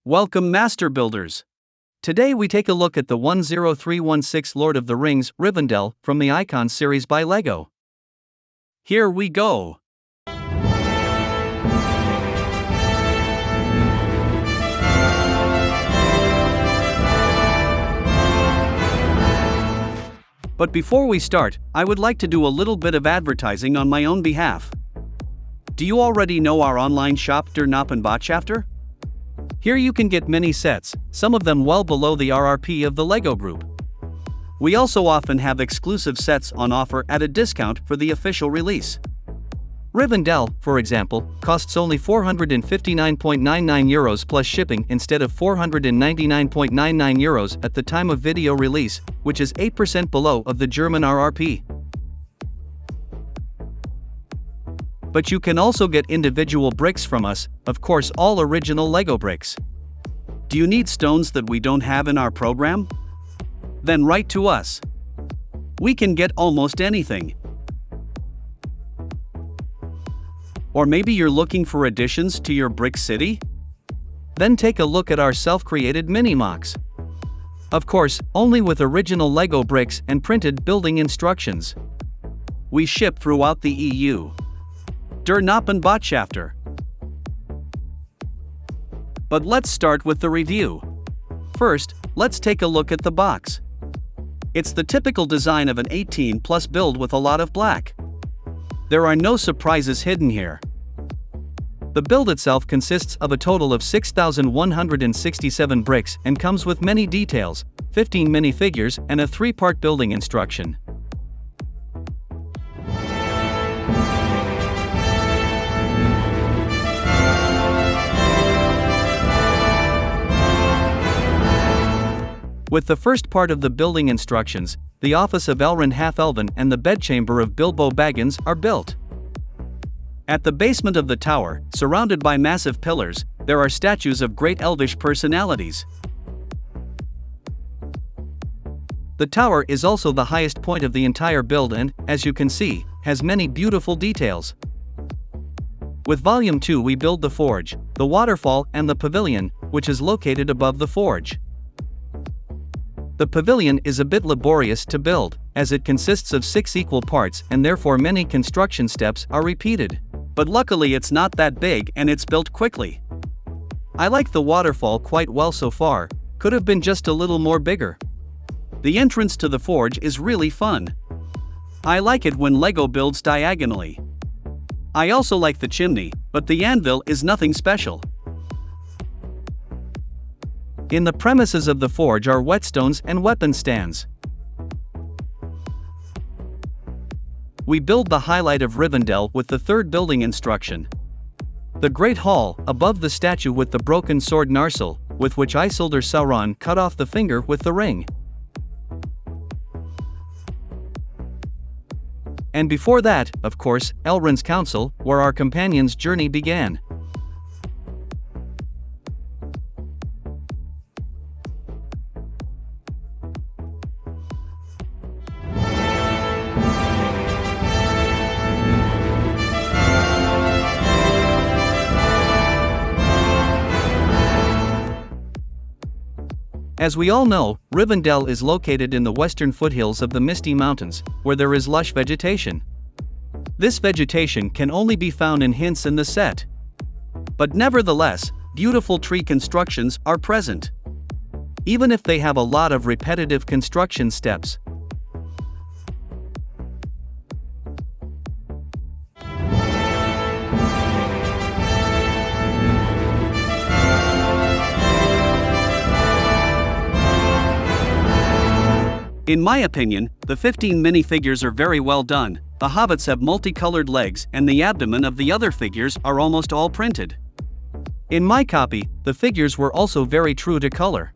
Welcome, Master Builders. Today we take a look at the 10316 Lord of the Rings Rivendell from the Icons series by LEGO. Here we go. But before we start, I would like to do a little bit of advertising on my own behalf. Do you already know our online shop Der Knappenbotschafter? Here you can get many sets, some of them well below the RRP of the LEGO Group. We also often have exclusive sets on offer at a discount for the official release. Rivendell, for example, costs only €459.99 plus shipping instead of €499.99 at the time of video release, which is 8% below of the German RRP. But you can also get individual bricks from us, of course all original LEGO bricks. Do you need stones that we don't have in our program? Then write to us. We can get almost anything. Or maybe you're looking for additions to your brick city? Then take a look at our self-created mini-mocks. Of course, only with original LEGO bricks and printed building instructions. We ship throughout the EU. Der Knappenbotschafter. But let's start with the review. First, let's take a look at the box. It's the typical design of an 18+ build with a lot of black. There are no surprises hidden here. The build itself consists of a total of 6,167 bricks and comes with many details, 15 minifigures and a 3-part building instruction. With the first part of the building instructions, the office of Elrond Half-Elven and the bedchamber of Bilbo Baggins are built. At the basement of the tower, surrounded by massive pillars, there are statues of great elvish personalities. The tower is also the highest point of the entire build and, as you can see, has many beautiful details. With Volume 2 we build the forge, the waterfall and the pavilion, which is located above the forge. The pavilion is a bit laborious to build, as it consists of 6 equal parts and therefore many construction steps are repeated. But luckily it's not that big and it's built quickly. I like the waterfall quite well so far, could have been just a little more bigger. The entrance to the forge is really fun. I like it when LEGO builds diagonally. I also like the chimney, but the anvil is nothing special. In the premises of the forge are whetstones and weapon stands. We build the highlight of Rivendell with the third building instruction. The Great Hall, above the statue with the broken sword Narsil, with which Isildur Sauron cut off the finger with the ring. And before that, of course, Elrond's Council, where our companion's journey began. As we all know, Rivendell is located in the western foothills of the Misty Mountains, where there is lush vegetation. This vegetation can only be found in hints in the set. But nevertheless, beautiful tree constructions are present. Even if they have a lot of repetitive construction steps. In my opinion, the 15 minifigures are very well done. The hobbits have multicolored legs and the abdomen of the other figures are almost all printed. In my copy, the figures were also very true to color.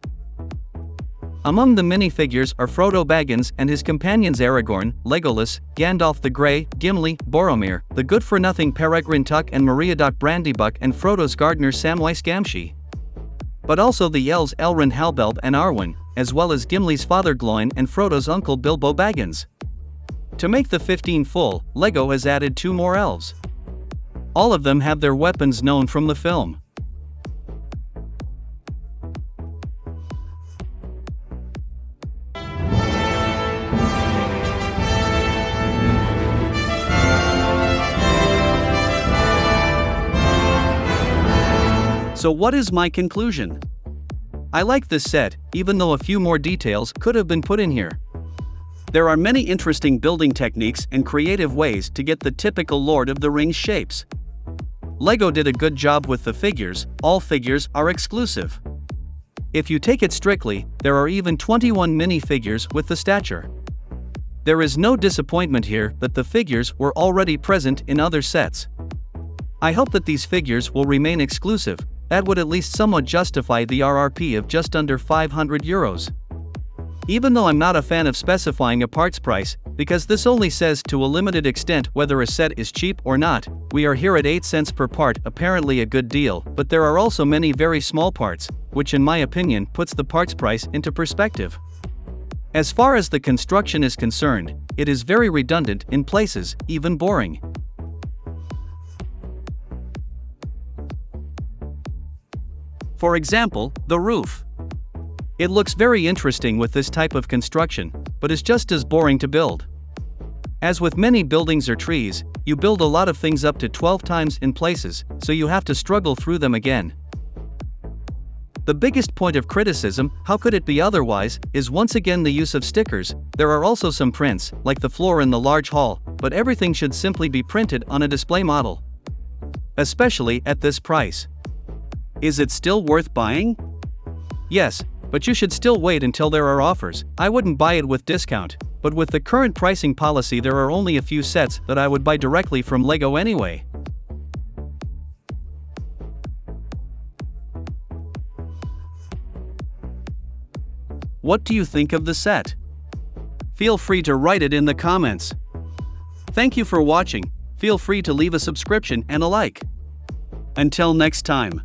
Among the minifigures are Frodo Baggins and his companions Aragorn, Legolas, Gandalf the Grey, Gimli, Boromir, the good-for-nothing Peregrine Tuck and Meriadoc Brandybuck and Frodo's gardener Samwise Gamgee. But also the elves Elrond Halbeld and Arwen, as well as Gimli's father Gloin and Frodo's uncle Bilbo Baggins. To make the 15 full, LEGO has added 2 more elves. All of them have their weapons known from the film. So what is my conclusion? I like this set, even though a few more details could have been put in here. There are many interesting building techniques and creative ways to get the typical Lord of the Rings shapes. LEGO did a good job with the figures. All figures are exclusive. If you take it strictly, there are even 21 minifigures with the stature. There is no disappointment here that the figures were already present in other sets. I hope that these figures will remain exclusive. That would at least somewhat justify the RRP of just under €500. Even though I'm not a fan of specifying a parts price, because this only says to a limited extent whether a set is cheap or not, we are here at 8 cents per part, apparently a good deal, but there are also many very small parts, which in my opinion puts the parts price into perspective. As far as the construction is concerned, it is very redundant in places, even boring. For example, the roof. It looks very interesting with this type of construction, but is just as boring to build. As with many buildings or trees, you build a lot of things up to 12 times in places, so you have to struggle through them again. The biggest point of criticism, how could it be otherwise, is once again the use of stickers. There are also some prints, like the floor in the large hall, but everything should simply be printed on a display model. Especially at this price. Is it still worth buying? Yes, but you should still wait until there are offers. I wouldn't buy it with discount, but with the current pricing policy there are only a few sets that I would buy directly from LEGO anyway. What do you think of the set? Feel free to write it in the comments. Thank you for watching. Feel free to leave a subscription and a like. Until next time.